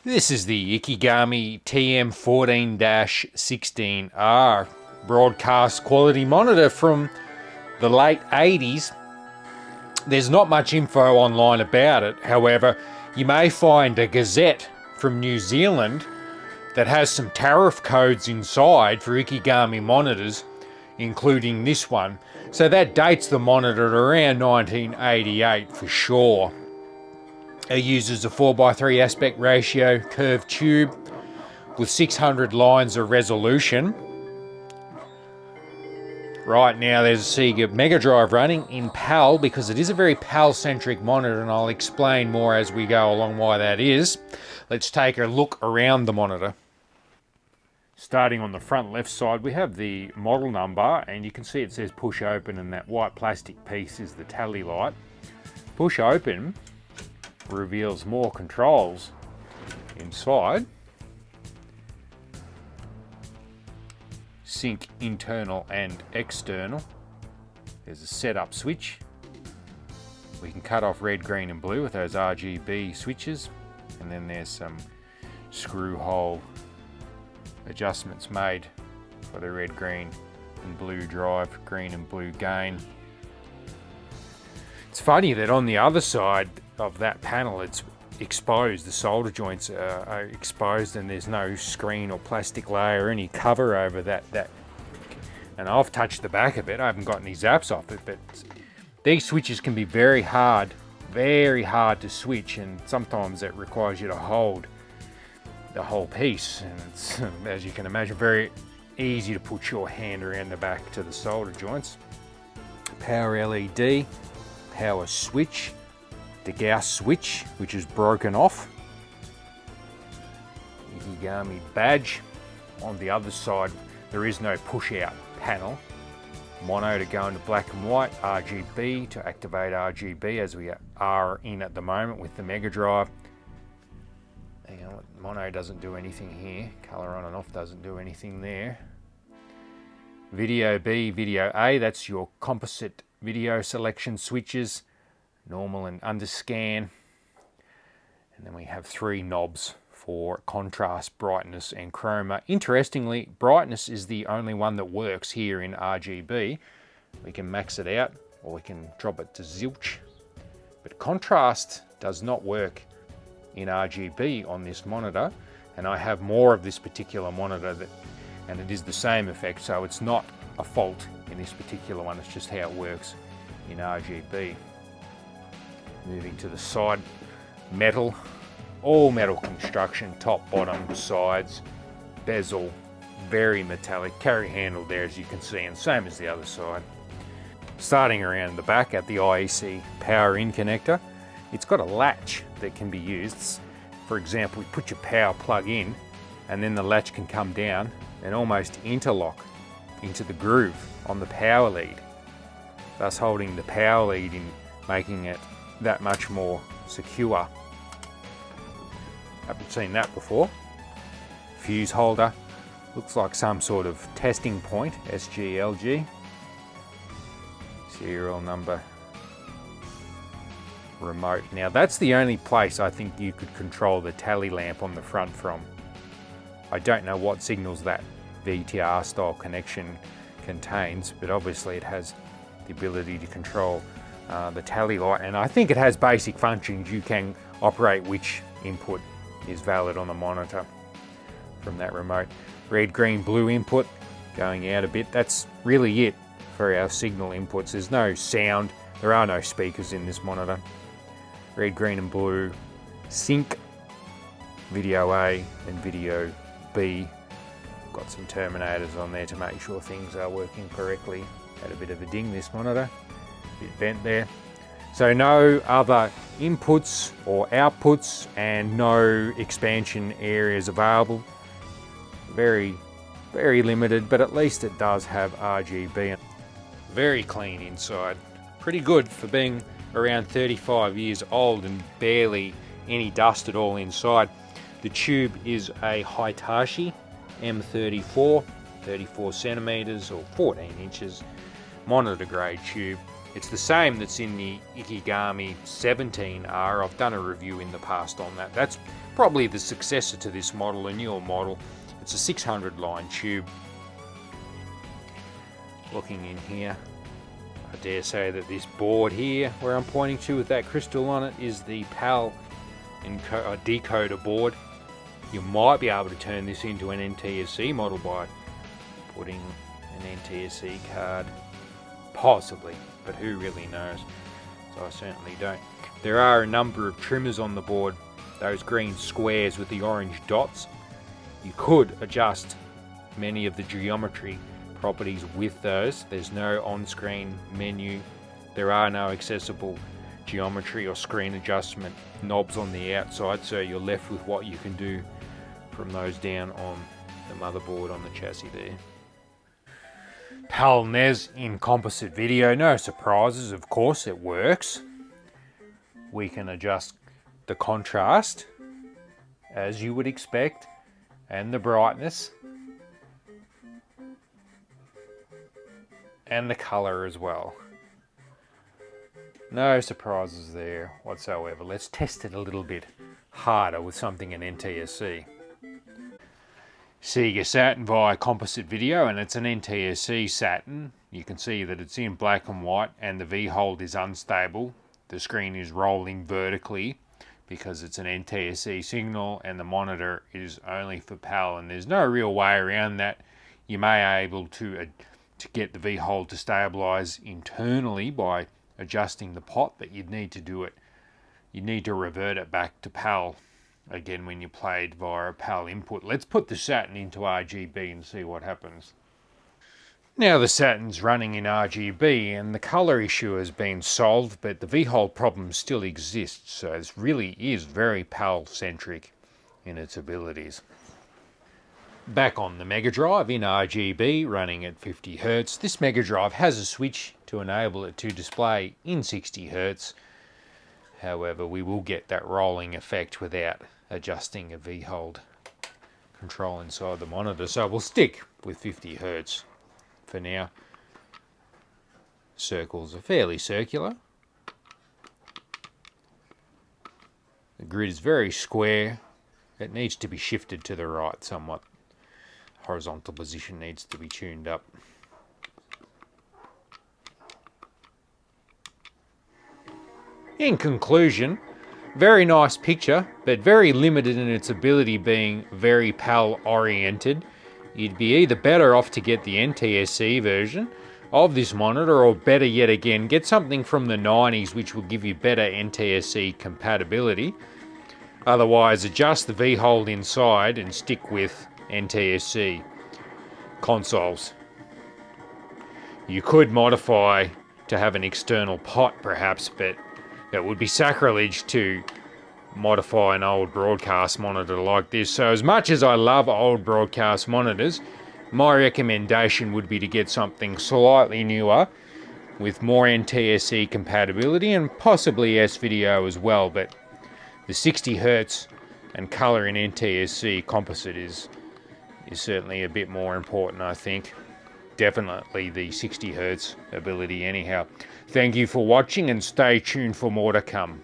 This is the Ikegami TM14-16R broadcast quality monitor from the late 80s. There's not much info online about it, however, you may find a gazette from New Zealand that has some tariff codes inside for Ikegami monitors, including this one. So that dates the monitor to around 1988 for sure. It uses a 4:3 aspect ratio curved tube with 600 lines of resolution. Right now there's a Sega Megadrive running in PAL because it is a very PAL-centric monitor, and I'll explain more as we go along why that is. Let's take a look around the monitor. Starting on the front left side, we have the model number, and you can see it says push open, and that white plastic piece is the tally light. Push open reveals more controls inside. Sync internal and external. There's a setup switch. We can cut off red, green and blue with those RGB switches, and then there's some screw hole adjustments made for the red, green and blue drive, green and blue gain. It's funny that on the other side of that panel it's exposed, the solder joints are exposed, and there's no screen or plastic layer or any cover over that. And I've touched the back of it, I haven't got any zaps off it, but these switches can be very hard to switch, and sometimes it requires you to hold the whole piece, and it's, as you can imagine, very easy to put your hand around the back to the solder joints. Power LED, power switch, the Gauss switch, which is broken off. Ikegami badge. On the other side, there is no push out panel. Mono to go into black and white, RGB to activate RGB, as we are in at the moment with the Megadrive. Hang on, mono doesn't do anything here. Color on and off doesn't do anything there. Video B, video A, that's your composite video selection switches. Normal and underscan. And then we have three knobs for contrast, brightness and chroma. Interestingly, brightness is the only one that works here in RGB. We can max it out or we can drop it to zilch. But contrast does not work in RGB on this monitor, and I have more of this particular monitor and it is the same effect, so it's not a fault in this particular one, it's just how it works in RGB. Moving to the side, metal, all metal construction, top, bottom, sides, bezel, very metallic, carry handle there as you can see, and same as the other side. Starting around the back at the IEC power in connector, it's got a latch that can be used. For example, you put your power plug in and then the latch can come down and almost interlock into the groove on the power lead, thus holding the power lead in, making it that much more secure. Haven't seen that before. Fuse holder, looks like some sort of testing point, SGLG. Serial number. Remote. Now that's the only place I think you could control the tally lamp on the front from. I don't know what signals that VTR style connection contains, but obviously it has the ability to control the tally light, and I think it has basic functions. You can operate which input is valid on the monitor from that remote. Red, green, blue input going out a bit. That's really it for our signal inputs. There's no sound, there are no speakers in this monitor. Red, green and blue sync, video A and video B. Got some terminators on there to make sure things are working correctly. Had a bit of a ding, this monitor, bit bent there. So no other inputs or outputs and no expansion areas available. Very limited, but at least it does have RGB. Very clean inside. Pretty good for being around 35 years old and barely any dust at all inside. The tube is a Hitachi M34, 34 centimeters or 14 inches, monitor grade tube. It's the same that's in the Ikegami 17R. I've done a review in the past on that. That's probably the successor to this model, a newer model. It's a 600 line tube. Looking in here, I dare say that this board here, where I'm pointing to with that crystal on it, is the PAL decoder board. You might be able to turn this into an NTSC model by putting an NTSC card, possibly, but who really knows? So I certainly don't. There are a number of trimmers on the board, those green squares with the orange dots. You could adjust many of the geometry properties with those. There's no on-screen menu. There are no accessible geometry or screen adjustment knobs on the outside, so you're left with what you can do from those down on the motherboard on the chassis there. PAL NES in composite video, no surprises, of course it works. We can adjust the contrast as you would expect and the brightness and the color as well. No surprises there whatsoever. Let's test it a little bit harder with something in NTSC. Sega Saturn via composite video, and it's an NTSC Saturn. You can see that it's in black and white and the V-hold is unstable. The screen is rolling vertically because it's an NTSC signal, and the monitor is only for PAL, and there's no real way around that. You may be able to get the V-hold to stabilize internally by adjusting the pot, but you'd need to do it. You'd need to revert it back to PAL again when you played via a PAL input. Let's put the Saturn into RGB and see what happens. Now the Saturn's running in RGB and the color issue has been solved, but the V-hold problem still exists, so this really is very PAL centric in its abilities. Back on the Megadrive in RGB, running at 50 Hz, this Megadrive has a switch to enable it to display in 60 Hz. However, we will get that rolling effect without adjusting a V-hold control inside the monitor, so we'll stick with 50 Hz for now. Circles are fairly circular. The grid is very square. It needs to be shifted to the right somewhat. Horizontal position needs to be tuned up. In conclusion, very nice picture, but very limited in its ability, being very PAL oriented. You'd be either better off to get the NTSC version of this monitor, or better yet again, get something from the 90s which will give you better NTSC compatibility. Otherwise, adjust the V-hold inside and stick with NTSC consoles. You could modify to have an external pot perhaps, but it would be sacrilege to modify an old broadcast monitor like this. So as much as I love old broadcast monitors, my recommendation would be to get something slightly newer with more NTSC compatibility and possibly S-video as well, but the 60 Hz and color in NTSC composite is certainly a bit more important, I think. Definitely the 60 Hz ability anyhow. Thank you for watching and stay tuned for more to come.